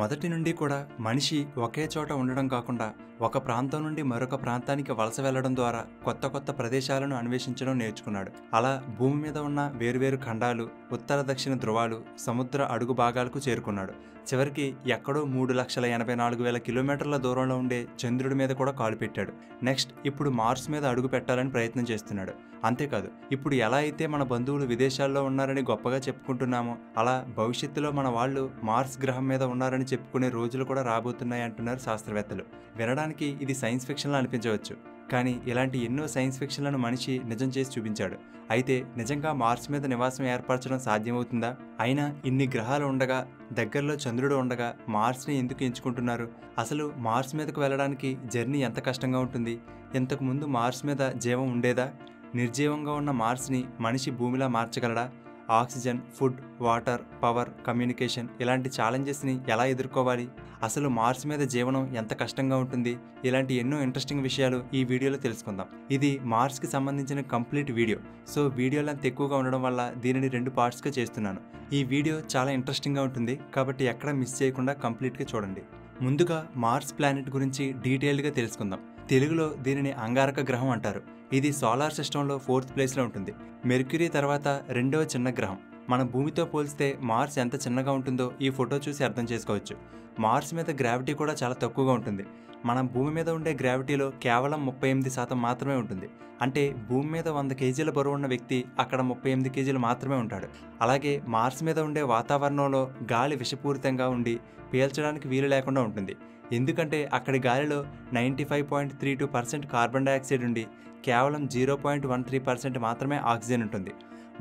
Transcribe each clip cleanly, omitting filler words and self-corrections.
మొదటి నుండి కూడా మనిషి ఒకే చోట ఉండడం కాకుండా ఒక ప్రాంతం నుండి మరొక ప్రాంతానికి వలస వెళ్లడం ద్వారా కొత్త కొత్త ప్రదేశాలను అన్వేషించడం నేర్చుకున్నాడు. అలా భూమి మీద ఉన్న వేర్వేరు ఖండాలు, ఉత్తర దక్షిణ ధృవాలు, సముద్ర అడుగు భాగాలకు చేరుకున్నాడు. చివరికి ఎక్కడో 3,84,000 కిలోమీటర్ల దూరంలో ఉండే చంద్రుడి మీద కూడా కాలు పెట్టాడు. నెక్స్ట్ ఇప్పుడు మార్స్ మీద అడుగు పెట్టాలని ప్రయత్నం చేస్తున్నాడు. అంతేకాదు, ఇప్పుడు ఎలా అయితే మన బంధువులు విదేశాల్లో ఉన్నారని గొప్పగా చెప్పుకుంటున్నామో అలా భవిష్యత్తులో మన వాళ్ళు మార్స్ గ్రహం మీద ఉన్నారని చెప్పుకునే రోజులు కూడా రాబోతున్నాయి అంటున్నారు శాస్త్రవేత్తలు. వినడానికి ఇది సైన్స్ ఫిక్షన్లా అనిపించవచ్చు, కానీ ఇలాంటి ఎన్నో సైన్స్ ఫిక్షన్లను మనిషి నిజం చేసి చూపించాడు. అయితే నిజంగా మార్స్ మీద నివాసం ఏర్పరచడం సాధ్యమవుతుందా? అయినా ఇన్ని గ్రహాలు ఉండగా, దగ్గరలో చంద్రుడు ఉండగా మార్స్ని ఎందుకు ఎంచుకుంటున్నారు? అసలు మార్స్ మీదకు వెళ్ళడానికి జర్నీ ఎంత కష్టంగా ఉంటుంది? ఇంతకు ముందు మార్స్ మీద జీవం ఉండేదా? నిర్జీవంగా ఉన్న మార్స్ని మనిషి భూమిలా మార్చగలడా? Oxygen, food, water, power, communication ఇలాంటి ఛాలెంజెస్ని ఎలా ఎదుర్కోవాలి? అసలు మార్స్ మీద జీవనం ఎంత కష్టంగా ఉంటుంది? ఇలాంటి ఎన్నో ఇంట్రెస్టింగ్ విషయాలు ఈ వీడియోలో తెలుసుకుందాం. ఇది మార్స్కి సంబంధించిన complete video. So video length ఎక్కువగా ఉండడం వల్ల దీనిని 2 పార్ట్స్గా చేస్తున్నాను. ఈ వీడియో చాలా ఇంట్రెస్టింగ్గా ఉంటుంది కాబట్టి ఎక్కడ మిస్ చేయకుండా కంప్లీట్గా చూడండి. ముందుగా మార్స్ ప్లానెట్ గురించి డీటెయిల్డ్గా తెలుసుకుందాం. తెలుగులో దీనిని అంగారక గ్రహం అంటారు. ఇది సోలార్ సిస్టంలో 4th ప్లేస్లో ఉంటుంది. మెర్క్యూరీ తర్వాత 2వ చిన్న గ్రహం. మన భూమితో పోల్చితే మార్స్ ఎంత చిన్నగా ఉంటుందో ఈ ఫోటో చూసి అర్థం చేసుకోవచ్చు. మార్స్ మీద గ్రావిటీ కూడా చాలా తక్కువగా ఉంటుంది. మన భూమి మీద ఉండే గ్రావిటీలో కేవలం 38% మాత్రమే ఉంటుంది. అంటే భూమి మీద 100 కేజీల బరువు ఉన్న వ్యక్తి అక్కడ 38 కేజీలు మాత్రమే ఉంటాడు. అలాగే మార్స్ మీద ఉండే వాతావరణంలో గాలి విషపూరితంగా ఉండి పీల్చడానికి వీలు లేకుండా ఉంటుంది. ఎందుకంటే అక్కడి గాలిలో 95.32% కార్బన్ డైఆక్సైడ్ ఉండి కేవలం 0.13% మాత్రమే ఆక్సిజన్ ఉంటుంది.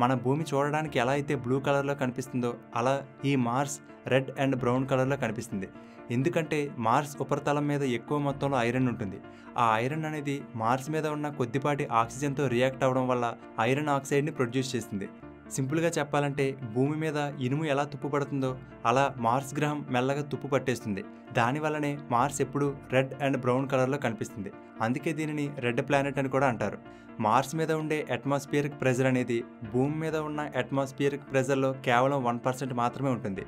మన భూమి చూడడానికి ఎలా అయితే బ్లూ కలర్లో కనిపిస్తుందో అలా ఈ మార్స్ రెడ్ అండ్ బ్రౌన్ కలర్లో కనిపిస్తుంది. ఎందుకంటే మార్స్ ఉపరితలం మీద ఎక్కువ మొత్తంలో ఐరన్ ఉంటుంది. ఆ ఐరన్ అనేది మార్స్ మీద ఉన్న కొద్దిపాటి ఆక్సిజన్తో రియాక్ట్ అవ్వడం వల్ల ఐరన్ ఆక్సైడ్ని ప్రొడ్యూస్ చేస్తుంది. సింపుల్గా చెప్పాలంటే భూమి మీద ఇనుము ఎలా తుప్పు పడుతుందో అలా మార్స్ గ్రహం మెల్లగా తుప్పు పట్టేస్తుంది. దానివల్లనే మార్స్ ఎప్పుడూ రెడ్ అండ్ బ్రౌన్ కలర్లో కనిపిస్తుంది. అందుకే దీనిని రెడ్ ప్లానెట్ అని కూడా అంటారు. మార్స్ మీద ఉండే అట్మాస్ఫియరిక్ ప్రెజర్ అనేది భూమి మీద ఉన్న అట్మాస్ఫియరిక్ ప్రెజర్లో కేవలం 1% మాత్రమే ఉంటుంది.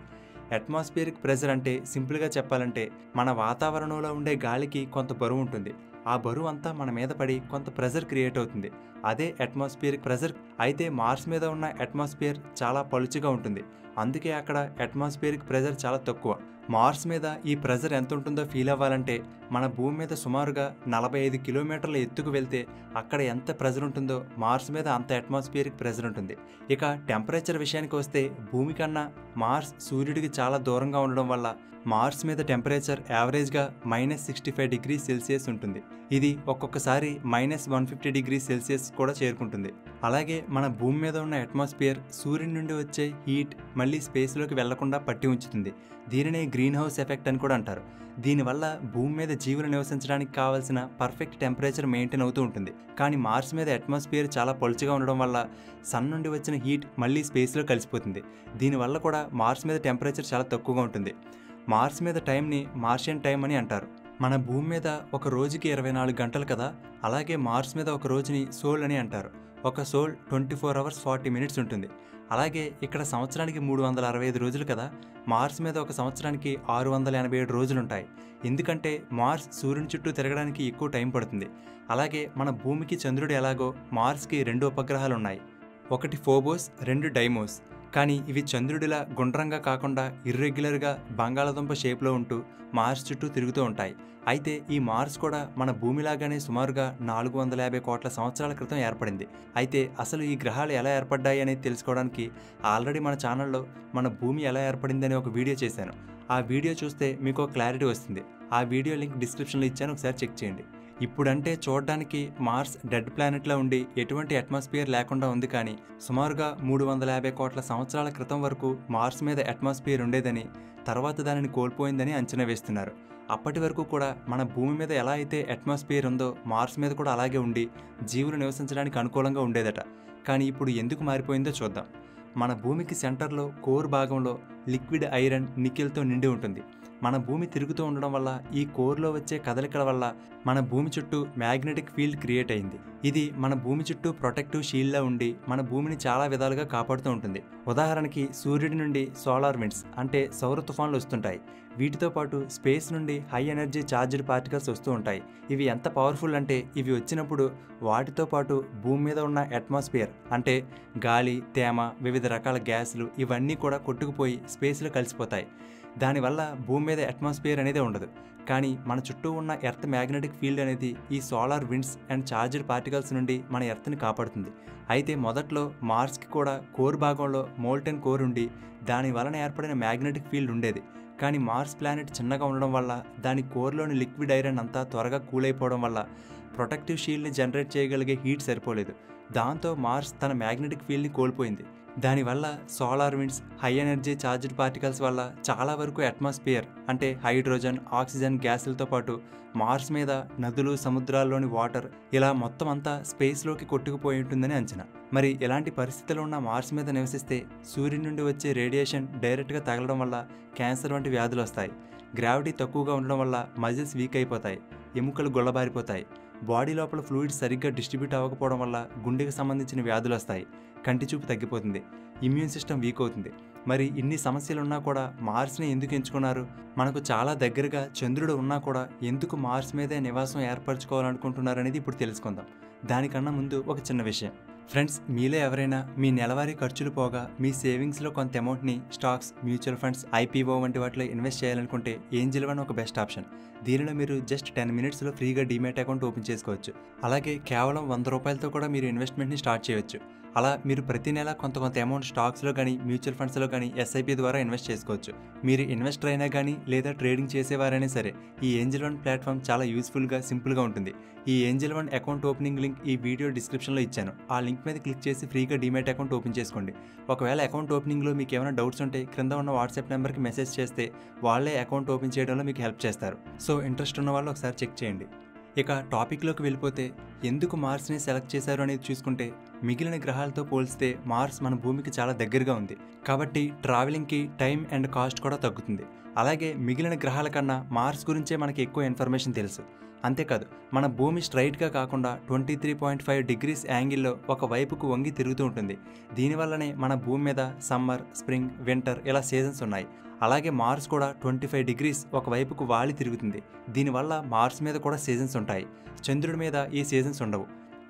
అట్మాస్ఫియరిక్ ప్రెజర్ అంటే సింపుల్గా చెప్పాలంటే మన వాతావరణంలో ఉండే గాలికి కొంత బరువు ఉంటుంది. ఆ బరువు అంతా మన మీద పడి కొంత ప్రెజర్ క్రియేట్ అవుతుంది. అదే అట్మాస్ఫియరిక్ ప్రెజర్. అయితే మార్స్ మీద ఉన్న అట్మాస్ఫియర్ చాలా పలుచగా ఉంటుంది. అందుకే అక్కడ అట్మాస్ఫియరిక్ ప్రెజర్ చాలా తక్కువ. మార్స్ మీద ఈ ప్రెజర్ ఎంత ఉంటుందో ఫీల్ అవ్వాలంటే మన భూమి మీద సుమారుగా 45 కిలోమీటర్ల ఎత్తుకు వెళ్తే అక్కడ ఎంత ప్రెజర్ ఉంటుందో మార్స్ మీద అంత అట్మాస్ఫియరిక్ ప్రెజర్ ఉంటుంది. ఇక టెంపరేచర్ విషయానికి వస్తే భూమి కన్నా మార్స్ సూర్యుడికి చాలా దూరంగా ఉండడం వల్ల మార్స్ మీద టెంపరేచర్ యావరేజ్గా -65 డిగ్రీ సెల్సియస్ ఉంటుంది. ఇది ఒక్కొక్కసారి -150 డిగ్రీ సెల్సియస్ కూడా చేరుకుంటుంది. అలాగే మన భూమి మీద ఉన్న అట్మాస్ఫియర్ సూర్యుడి నుండి వచ్చే హీట్ మళ్ళీ స్పేస్లోకి వెళ్లకుండా పట్టి ఉంచుతుంది. దీనినే గ్రీన్ హౌస్ ఎఫెక్ట్ అని కూడా అంటారు. దీనివల్ల భూమి మీద జీవులు నివసించడానికి కావాల్సిన పర్ఫెక్ట్ టెంపరేచర్ మెయింటైన్ అవుతూ ఉంటుంది. కానీ మార్స్ మీద అట్మాస్ఫియర్ చాలా పలుచగా ఉండడం వల్ల సన్ నుండి వచ్చిన హీట్ మళ్ళీ స్పేస్లో కలిసిపోతుంది. దీనివల్ల కూడా మార్స్ మీద టెంపరేచర్ చాలా తక్కువగా ఉంటుంది. మార్స్ మీద టైంని మార్షియన్ టైం అని అంటారు. మన భూమి మీద ఒక రోజుకి 24 గంటలు కదా, అలాగే మార్స్ మీద ఒక రోజుని సోల్ అని అంటారు. ఒక సోల్ 24 అవర్స్ 40 మినిట్స్ ఉంటుంది. అలాగే ఇక్కడ సంవత్సరానికి 365 రోజులు కదా, మార్స్ మీద ఒక సంవత్సరానికి 687 రోజులు ఉంటాయి. ఎందుకంటే మార్స్ సూర్యుని చుట్టూ తిరగడానికి ఎక్కువ టైం పడుతుంది. అలాగే మన భూమికి చంద్రుడు ఎలాగో మార్స్కి 2 ఉపగ్రహాలు ఉన్నాయి. ఒకటి ఫోబోస్, 2 డైమోస్. కానీ ఇవి చంద్రుడిలా గుండ్రంగా కాకుండా ఇర్రెగ్యులర్గా బంగాళాదుంప షేప్లో ఉంటూ మార్స్ చుట్టూ తిరుగుతూ ఉంటాయి. అయితే ఈ మార్స్ కూడా మన భూమిలాగానే సుమారుగా 450 కోట్ల సంవత్సరాల క్రితం ఏర్పడింది. అయితే అసలు ఈ గ్రహాలు ఎలా ఏర్పడ్డాయి అనేది తెలుసుకోవడానికి ఆల్రెడీ మన ఛానల్లో మన భూమి ఎలా ఏర్పడిందని ఒక వీడియో చేశాను. ఆ వీడియో చూస్తే మీకు క్లారిటీ వస్తుంది. ఆ వీడియో లింక్ డిస్క్రిప్షన్లో ఇచ్చాను, ఒకసారి చెక్ చేయండి. ఇప్పుడంటే చూడడానికి మార్స్ డెడ్ ప్లానెట్లా ఉండి ఎటువంటి అట్మాస్ఫియర్ లేకుండా ఉంది. కానీ సుమారుగా 350 కోట్ల సంవత్సరాల క్రితం వరకు మార్స్ మీద అట్మాస్ఫియర్ ఉండేదని, తర్వాత దానిని కోల్పోయిందని అంచనా వేస్తున్నారు. అప్పటి వరకు కూడా మన భూమి మీద ఎలా అయితే అట్మాస్ఫియర్ ఉందో మార్స్ మీద కూడా అలాగే ఉండి జీవులు నివసించడానికి అనుకూలంగా ఉండేదట. కానీ ఇప్పుడు ఎందుకు మారిపోయిందో చూద్దాం. మన భూమికి సెంటర్లో కోర్ భాగంలో లిక్విడ్ ఐరన్, నికెల్తో నిండి ఉంటుంది. మన భూమి తిరుగుతూ ఉండడం వల్ల ఈ కోర్లో వచ్చే కదలికల వల్ల మన భూమి చుట్టూ మ్యాగ్నెటిక్ ఫీల్డ్ క్రియేట్ అయింది. ఇది మన భూమి చుట్టూ ప్రొటెక్టివ్ షీల్డ్లా ఉండి మన భూమిని చాలా విధాలుగా కాపాడుతూ ఉంటుంది. ఉదాహరణకి సూర్యుడి నుండి సోలార్ విండ్స్ అంటే సౌర తుఫాన్లు వస్తుంటాయి. వీటితో పాటు స్పేస్ నుండి హై ఎనర్జీ ఛార్జ్డ్ పార్టికల్స్ వస్తూ ఉంటాయి. ఇవి ఎంత పవర్ఫుల్ అంటే ఇవి వచ్చినప్పుడు వాటితో పాటు భూమి మీద ఉన్న అట్మాస్ఫియర్ అంటే గాలి, తేమ, వివిధ రకాల గ్యాసులు ఇవన్నీ కూడా కొట్టుకుపోయి స్పేస్లో కలిసిపోతాయి. దానివల్ల భూమి మీద అట్మాస్ఫియర్ అనేది ఉండదు. కానీ మన చుట్టూ ఉన్న ఎర్త్ మ్యాగ్నెటిక్ ఫీల్డ్ అనేది ఈ solar winds and charged particles నుండి మన ఎర్త్ని కాపాడుతుంది. అయితే మొదట్లో మార్స్కి కూడా కోర్ భాగంలో మోల్టెన్ కోర్ ఉండి దాని వలన ఏర్పడిన మ్యాగ్నెటిక్ ఫీల్డ్ ఉండేది. కానీ మార్స్ ప్లానెట్ చిన్నగా ఉండడం వల్ల దాని కోర్లోని లిక్విడ్ ఐరన్ అంతా త్వరగా కూల్ అయిపోవడం వల్ల ప్రొటెక్టివ్ షీల్డ్ని జనరేట్ చేయగలిగే హీట్ సరిపోలేదు. దాంతో మార్స్ తన మ్యాగ్నెటిక్ ఫీల్డ్ని కోల్పోయింది. దానివల్ల solar winds, high energy charged particles వల్ల చాలా వరకు అట్మాస్ఫియర్ అంటే హైడ్రోజన్, ఆక్సిజన్ గ్యాసులతో పాటు మార్స్ మీద నదులు, సముద్రాల్లోని వాటర్ ఇలా మొత్తం అంతా స్పేస్లోకి కొట్టుకుపోయి ఉంటుందని అంచనా. మరి ఇలాంటి పరిస్థితులు ఉన్న మార్స్ మీద నివసిస్తే సూర్యుడి నుండి వచ్చే రేడియేషన్ డైరెక్ట్గా తగలడం వల్ల క్యాన్సర్ వంటి వ్యాధులు వస్తాయి. గ్రావిటీ తక్కువగా ఉండడం వల్ల మజిల్స్ వీక్ అయిపోతాయి, ఎముకలు గుల్లబారిపోతాయి, బాడీ లోపల ఫ్లూయిడ్స్ సరిగ్గా డిస్ట్రిబ్యూట్ అవ్వకపోవడం వల్ల గుండెకి సంబంధించిన వ్యాధులు వస్తాయి, కంటి చూపు తగ్గిపోతుంది, ఇమ్యూన్ సిస్టమ్ వీక్ అవుతుంది. మరి ఇన్ని సమస్యలు ఉన్నా కూడా మార్స్ని ఎందుకు ఎంచుకున్నారు? మనకు చాలా దగ్గరగా చంద్రుడు ఉన్నా కూడా ఎందుకు మార్స్ మీదే నివాసం ఏర్పరచుకోవాలనుకుంటున్నారు అనేది ఇప్పుడు తెలుసుకుందాం. దానికన్నా ముందు ఒక చిన్న విషయం ఫ్రెండ్స్, మీలో ఎవరైనా మీ నెలవారీ ఖర్చులు పోగా మీ సేవింగ్స్లో కొంత అమౌంట్ని స్టాక్స్, మ్యూచువల్ ఫండ్స్, ఐపీఓ వంటి వాటిలో ఇన్వెస్ట్ చేయాలనుకుంటే ఏంజెల్ వన్ ఒక బెస్ట్ ఆప్షన్. దీనిలో మీరు జస్ట్ 10 minutesలో ఫ్రీగా డీమ్యాట్ అకౌంట్ ఓపెన్ చేసుకోవచ్చు. అలాగే కేవలం 100 రూపాయలతో కూడా మీరు ఇన్వెస్ట్మెంట్ని స్టార్ట్ చేయవచ్చు. అలా మీరు ప్రతి నెల కొంత అమౌంట్ స్టాక్స్లో కానీ మ్యూచువల్ ఫండ్స్లో కానీ ఎస్ఐపి ద్వారా ఇన్వెస్ట్ చేసుకోవచ్చు. మీరు ఇన్వెస్టర్ అయినా కానీ లేదా ట్రేడింగ్ చేసేవారైనా సరే ఈ ఏంజెల్ వన్ ప్లాట్ఫామ్ చాలా యూస్ఫుల్గా, సింపుల్గా ఉంటుంది. ఈ Angel one account opening link ఈ వీడియో డిస్క్రిప్షన్లో ఇచ్చాను. ఆ లింక్ మీద క్లిక్ చేసి ఫ్రీగా డీమ్యాట్ అకౌంట్ ఓపెన్ చేసుకోండి. ఒకవేళ అకౌంట్ ఓపెనింగ్లో మీకు ఏమైనా డౌట్స్ ఉంటే క్రింద ఉన్న వాట్సాప్ నెంబర్కి మెసేజ్ చేస్తే వాళ్ళే అకౌంట్ ఓపెన్ చేయడంలో మీకు హెల్ప్ చేస్తారు. సో ఇంట్రెస్ట్ ఉన్న వాళ్ళు ఒకసారి చెక్ చేయండి. ఇక టాపిక్లోకి వెళ్ళిపోతే ఎందుకు మార్స్ని సెలెక్ట్ చేశారు అనేది చూసుకుంటే మిగిలిన గ్రహాలతో పోల్చితే మార్స్ మన భూమికి చాలా దగ్గరగా ఉంది. కాబట్టి ట్రావెలింగ్కి టైం అండ్ కాస్ట్ కూడా తగ్గుతుంది. అలాగే మిగిలిన గ్రహాల కన్నా మార్స్ గురించే మనకి ఎక్కువ ఇన్ఫర్మేషన్ తెలుసు. అంతేకాదు మన భూమి స్ట్రైట్గా కాకుండా 23.5 degrees యాంగిల్లో ఒక వైపుకు వంగి తిరుగుతూ ఉంటుంది. దీనివల్లనే మన భూమి మీద సమ్మర్, స్ప్రింగ్, వింటర్ ఇలా సీజన్స్ ఉన్నాయి. అలాగే మార్స్ కూడా 25 degrees ఒక వైపుకు వాలి తిరుగుతుంది. దీనివల్ల మార్స్ మీద కూడా సీజన్స్ ఉంటాయి. చంద్రుడి మీద ఈ సీజన్స్ ఉండవు.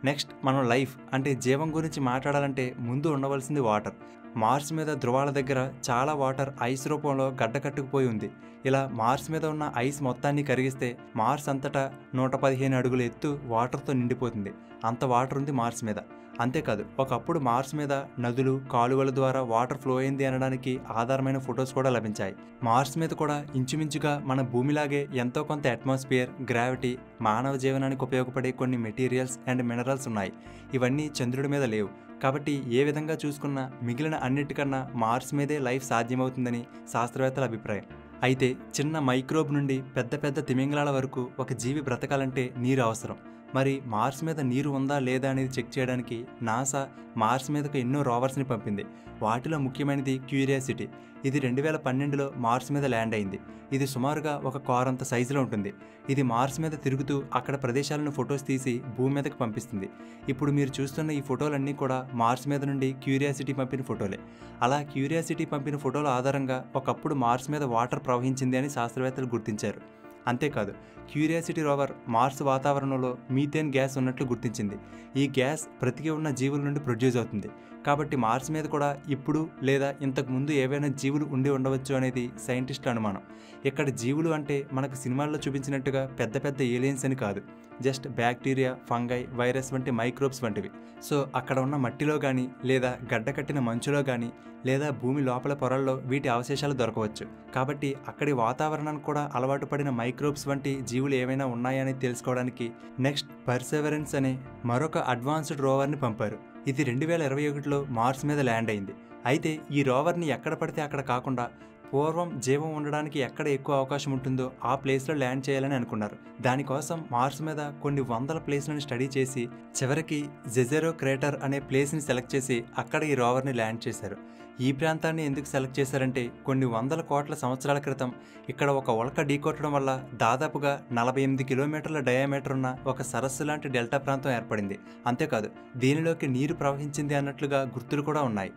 నెక్స్ట్ మనం లైఫ్ అంటే జీవం గురించి మాట్లాడాలంటే ముందు ఉండవలసింది వాటర్. మార్స్ మీద ధృవాల దగ్గర చాలా వాటర్ ఐస్ రూపంలో గడ్డకట్టుకుపోయి ఉంది. ఇలా మార్స్ మీద ఉన్న ఐస్ మొత్తాన్ని కరిగిస్తే మార్స్ అంతటా 115 అడుగుల ఎత్తు వాటర్తో నిండిపోతుంది. అంత వాటర్ ఉంది మార్స్ మీద. అంతేకాదు ఒకప్పుడు మార్స్ మీద నదులు, కాలువల ద్వారా వాటర్ ఫ్లో అయింది అనడానికి ఆధారమైన ఫొటోస్ కూడా లభించాయి. మార్స్ మీద కూడా ఇంచుమించుగా మన భూమిలాగే ఎంతో కొంత అట్మాస్ఫియర్, గ్రావిటీ, మానవ జీవనానికి ఉపయోగపడే కొన్ని మెటీరియల్స్ అండ్ మినరల్స్ ఉన్నాయి. ఇవన్నీ చంద్రుడి మీద లేవు. కాబట్టి ఏ విధంగా చూసుకున్నా మిగిలిన అన్నిటికన్నా మార్స్ మీదే లైఫ్ సాధ్యమవుతుందని శాస్త్రవేత్తల అభిప్రాయం. అయితే చిన్న మైక్రోబ్ నుండి పెద్ద పెద్ద తిమింగలాల వరకు ఒక జీవి బ్రతకాలంటే నీరు అవసరం. మరి మార్స్ మీద నీరు ఉందా లేదా అనేది చెక్ చేయడానికి నాసా మార్స్ మీదకు ఎన్నో రోవర్స్ని పంపింది. వాటిలో ముఖ్యమైనది క్యూరియాసిటీ. ఇది 2012లో మార్స్ మీద ల్యాండ్ అయింది. ఇది సుమారుగా ఒక కార్ అంత సైజులో ఉంటుంది. ఇది మార్స్ మీద తిరుగుతూ అక్కడ ప్రదేశాలను ఫొటోస్ తీసి భూమి మీదకి పంపిస్తుంది. ఇప్పుడు మీరు చూస్తున్న ఈ ఫోటోలన్నీ కూడా మార్స్ మీద నుండి క్యూరియాసిటీ పంపిన ఫోటోలే. అలా క్యూరియాసిటీ పంపిన ఫోటోల ఆధారంగా ఒకప్పుడు మార్స్ మీద వాటర్ ప్రవహించింది అని శాస్త్రవేత్తలు గుర్తించారు. అంతేకాదు క్యూరియాసిటీ రోవర్ మార్స్ వాతావరణంలో మీథేన్ గ్యాస్ ఉన్నట్లు గుర్తించింది. ఈ గ్యాస్ బ్రతికి ఉన్న జీవుల నుండి ప్రొడ్యూస్ అవుతుంది. కాబట్టి మార్స్ మీద కూడా ఇప్పుడు లేదా ఇంతకు ముందు ఏవైనా జీవులు ఉండి ఉండవచ్చు అనేది సైంటిస్టుల అనుమానం. ఇక్కడ జీవులు అంటే మనకు సినిమాల్లో చూపించినట్టుగా పెద్ద పెద్ద ఏలియన్స్ అని కాదు. జస్ట్ బ్యాక్టీరియా, ఫంగై, వైరస్ వంటి మైక్రోబ్స్ వంటివి. సో అక్కడ ఉన్న మట్టిలో కానీ లేదా గడ్డకట్టిన మంచులో కానీ లేదా భూమి లోపల పొరల్లో వీటి అవశేషాలు దొరకవచ్చు. కాబట్టి అక్కడి వాతావరణానికి కూడా అలవాటు పడిన మైక్రోబ్స్ వంటి జీవులు ఏమైనా ఉన్నాయని తెలుసుకోవడానికి నెక్స్ట్ పర్సెవరెన్స్ అనే మరొక అడ్వాన్స్డ్ రోవర్ని పంపారు. ఇది 2021లో మార్స్ మీద ల్యాండ్ అయింది. అయితే ఈ రోవర్ని ఎక్కడ పడితే అక్కడ కాకుండా పూర్వం జీవం ఉండడానికి ఎక్కడ ఎక్కువ అవకాశం ఉంటుందో ఆ ప్లేస్లో ల్యాండ్ చేయాలని అనుకున్నారు. దానికోసం మార్స్ మీద కొన్ని వందల ప్లేస్లను స్టడీ చేసి చివరికి జెజెరో క్రేటర్ అనే ప్లేస్ని సెలెక్ట్ చేసి అక్కడ ఈ రోవర్ని ల్యాండ్ చేశారు. ఈ ప్రాంతాన్ని ఎందుకు సెలెక్ట్ చేశారంటే కొన్ని వందల కోట్ల సంవత్సరాల క్రితం ఇక్కడ ఒక ఉల్క ఢీకొట్టడం వల్ల దాదాపుగా 48 కిలోమీటర్ల డయామీటర్ ఉన్న ఒక సరస్సు లాంటి డెల్టా ప్రాంతం ఏర్పడింది. అంతేకాదు దీనిలోకి నీరు ప్రవహించింది అన్నట్లుగా గుర్తులు కూడా ఉన్నాయి.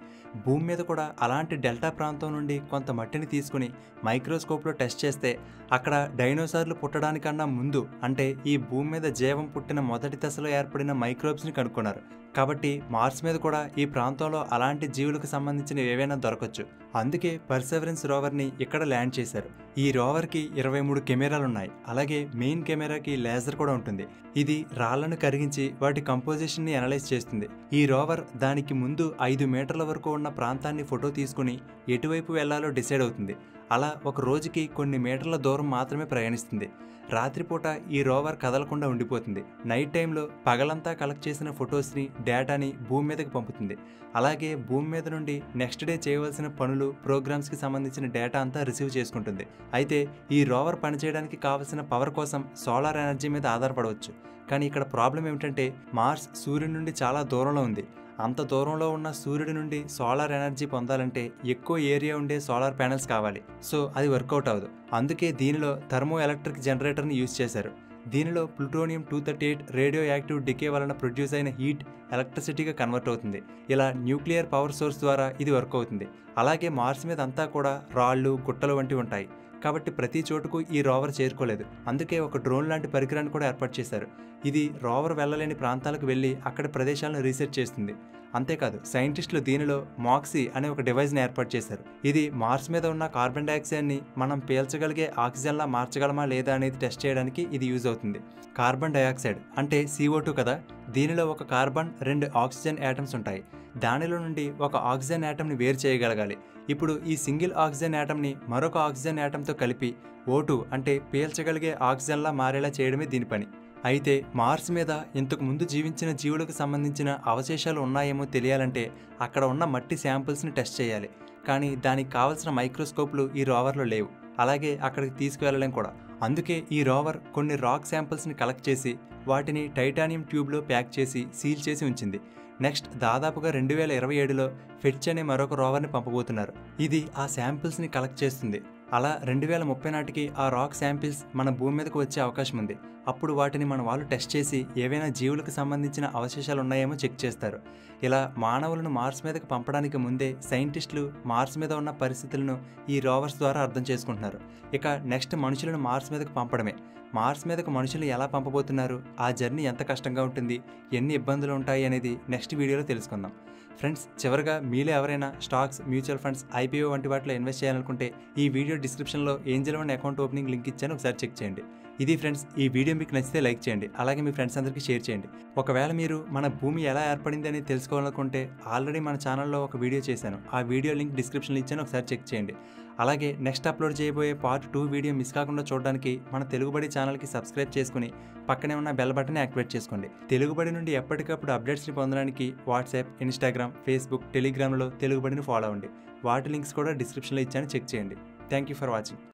భూమి మీద కూడా అలాంటి డెల్టా ప్రాంతం నుండి కొంత మట్టిని తీసుకుని మైక్రోస్కోప్లో టెస్ట్ చేస్తే అక్కడ డైనోసార్లు పుట్టడానికన్నా ముందు అంటే ఈ భూమి మీద జీవం పుట్టిన మొదటి దశలో ఏర్పడిన మైక్రోబ్స్ని కనుక్కున్నారు. కాబట్టి మార్స్ మీద కూడా ఈ ప్రాంతంలో అలాంటి జీవులకు సంబంధించిన ఏవైనా దొరకచ్చు. అందుకే పర్సెవరెన్స్ రోవర్ని ఇక్కడ ల్యాండ్ చేశారు. ఈ రోవర్కి 23 కెమెరాలున్నాయి. అలాగే మెయిన్ కెమెరాకి లేజర్ కూడా ఉంటుంది. ఇది రాళ్లను కరిగించి వాటి కంపోజిషన్ని అనలైజ్ చేస్తుంది. ఈ రోవర్ దానికి ముందు 5 మీటర్ల వరకు ఉన్న ప్రాంతాన్ని ఫోటో తీసుకుని ఎటువైపు వెళ్లాలో డిసైడ్ అవుతుంది. అలా ఒక రోజుకి కొన్ని మీటర్ల దూరం మాత్రమే ప్రయాణిస్తుంది. రాత్రిపూట ఈ రోవర్ కదలకుండా ఉండిపోతుంది. నైట్ టైంలో పగలంతా కలెక్ట్ చేసిన ఫొటోస్ని డేటాని భూమి మీదకి పంపుతుంది. అలాగే భూమి మీద నుండి నెక్స్ట్ డే చేయవలసిన పనులు ప్రోగ్రామ్స్కి సంబంధించిన డేటా అంతా రిసీవ్ చేసుకుంటుంది. అయితే ఈ రోవర్ పనిచేయడానికి కావలసిన పవర్ కోసం సోలార్ ఎనర్జీ మీద ఆధారపడవచ్చు. కానీ ఇక్కడ ప్రాబ్లం ఏమిటంటే మార్స్ సూర్యుడి నుండి చాలా దూరంలో ఉంది. అంత దూరంలో ఉన్న సూర్యుడి నుండి సోలార్ ఎనర్జీ పొందాలంటే ఎక్కువ ఏరియా ఉండే సోలార్ ప్యానెల్స్ కావాలి. సో అది వర్కౌట్ అవ్వదు. అందుకే దీనిలో థర్మో ఎలక్ట్రిక్ జనరేటర్ని యూజ్ చేశారు. దీనిలో ప్లూటోనియం 238 రేడియో యాక్టివ్ డికే వలన ప్రొడ్యూస్ అయిన హీట్ ఎలక్ట్రిసిటీగా కన్వర్ట్ అవుతుంది. ఇలా న్యూక్లియర్ పవర్ సోర్స్ ద్వారా ఇది వర్క్ అవుతుంది. అలాగే మార్స్ మీద అంతా కూడా రాళ్ళు గుట్టలు వంటివి ఉంటాయి. కాబట్టి ప్రతి చోటుకు ఈ రోవర్ చేరుకోలేదు. అందుకే ఒక డ్రోన్ లాంటి పరికరాన్ని కూడా ఏర్పాటు చేశారు. ఇది రోవర్ వెళ్ళలేని ప్రాంతాలకు వెళ్ళి అక్కడి ప్రదేశాలను రీసెర్చ్ చేస్తుంది. అంతేకాదు సైంటిస్టులు దీనిలో మాక్సీ అనే ఒక డివైస్ని ఏర్పాటు చేశారు. ఇది మార్స్ మీద ఉన్న కార్బన్ డైఆక్సైడ్ని మనం పీల్చగలిగే ఆక్సిజన్లా మార్చగలమా లేదా అనేది టెస్ట్ చేయడానికి ఇది యూజ్ అవుతుంది. కార్బన్ డైఆక్సైడ్ అంటే CO2 కదా. దీనిలో ఒక కార్బన్ 2 ఆక్సిజన్ యాటమ్స్ ఉంటాయి. దానిలో నుండి ఒక ఆక్సిజన్ యాటమ్ని వేరు చేయగలగాలి. ఇప్పుడు ఈ సింగిల్ ఆక్సిజన్ యాటమ్ని మరొక ఆక్సిజన్ యాటమ్తో కలిపి O2 అంటే పీల్చగలిగే ఆక్సిజన్లా మారేలా చేయడమే దీని పని. అయితే మార్స్ మీద ఇంతకు ముందు జీవించిన జీవులకు సంబంధించిన అవశేషాలు ఉన్నాయేమో తెలియాలంటే అక్కడ ఉన్న మట్టి శాంపిల్స్ని టెస్ట్ చేయాలి. కానీ దానికి కావలసిన మైక్రోస్కోప్లు ఈ రోవర్లో లేవు. అలాగే అక్కడికి తీసుకువెళ్ళలేం కూడా. అందుకే ఈ రోవర్ కొన్ని రాక్ శాంపిల్స్ని కలెక్ట్ చేసి వాటిని టైటానియం ట్యూబ్లో ప్యాక్ చేసి సీల్ చేసి ఉంచింది. నెక్స్ట్ దాదాపుగా 2027లో ఫెచ్ అనే మరొక రోవర్ని పంపబోతున్నారు. ఇది ఆ శాంపిల్స్ని కలెక్ట్ చేస్తుంది. అలా 2030 నాటికి ఆ రాక్ శాంపిల్స్ మన భూమి మీదకు వచ్చే అవకాశం ఉంది. అప్పుడు వాటిని మన వాళ్ళు టెస్ట్ చేసి ఏవైనా జీవులకు సంబంధించిన అవశేషాలు ఉన్నాయేమో చెక్ చేస్తారు. ఇలా మానవులను మార్స్ మీదకి పంపడానికి ముందే సైంటిస్టులు మార్స్ మీద ఉన్న పరిస్థితులను ఈ రోవర్స్ ద్వారా అర్థం చేసుకుంటున్నారు. ఇక నెక్స్ట్ మనుషులను మార్స్ మీదకి పంపడమే. మార్స్ మీదకు మనుషులు ఎలా పంపబోతున్నారు, ఆ జర్నీ ఎంత కష్టంగా ఉంటుంది, ఎన్ని ఇబ్బందులు ఉంటాయి అనేది నెక్స్ట్ వీడియోలో తెలుసుకుందాం. ఫ్రెండ్స్, చివరిగా మీలో ఎవరైనా స్టాక్స్, మ్యూచువల్ ఫండ్స్, IPO వంటి వాటిలో ఇన్వెస్ట్ చేయాలనుకుంటే ఈ వీడియో డిస్క్రిప్షన్లో Angel one account opening link ఇచ్చాను, ఒకసారి చెక్ చేయండి. ఇది ఫ్రెండ్స్, ఈ వీడియో మీకు నచ్చితే లైక్ చేయండి. అలాగే మీ ఫ్రెండ్స్ అందరికీ షేర్ చేయండి. ఒకవేళ మీరు మన భూమి ఎలా ఏర్పడింది అనేది తెలుసుకోవాలనుకుంటే ఆల్రెడీ మన ఛానల్లో ఒక వీడియో చేశాను. ఆ వీడియో లింక్ డిస్క్రిప్షన్లో ఇచ్చాను, ఒకసారి చెక్ చేయండి. అలాగే నెక్స్ట్ అప్లోడ్ చేయబోయే పార్ట్ 2 వీడియో మిస్ కాకుండా చూడడానికి మన తెలుగుబడి ఛానల్కి సబ్స్క్రైబ్ చేసుకుని పక్కనే ఉన్న బెల్ బటన్ యాక్టివేట్ చేసుకోండి. తెలుగుబడి నుండి ఎప్పటికప్పుడు అప్డేట్స్ని పొందడానికి వాట్సాప్, ఇన్స్టాగ్రామ్, ఫేస్బుక్, టెలిగ్రామ్లో తెలుగుబడిని ఫాలో అవ్వండి. వాటి లింక్స్ కూడా డిస్క్రిప్షన్లో ఇచ్చాను, చెక్ చేయండి. Thank you for watching.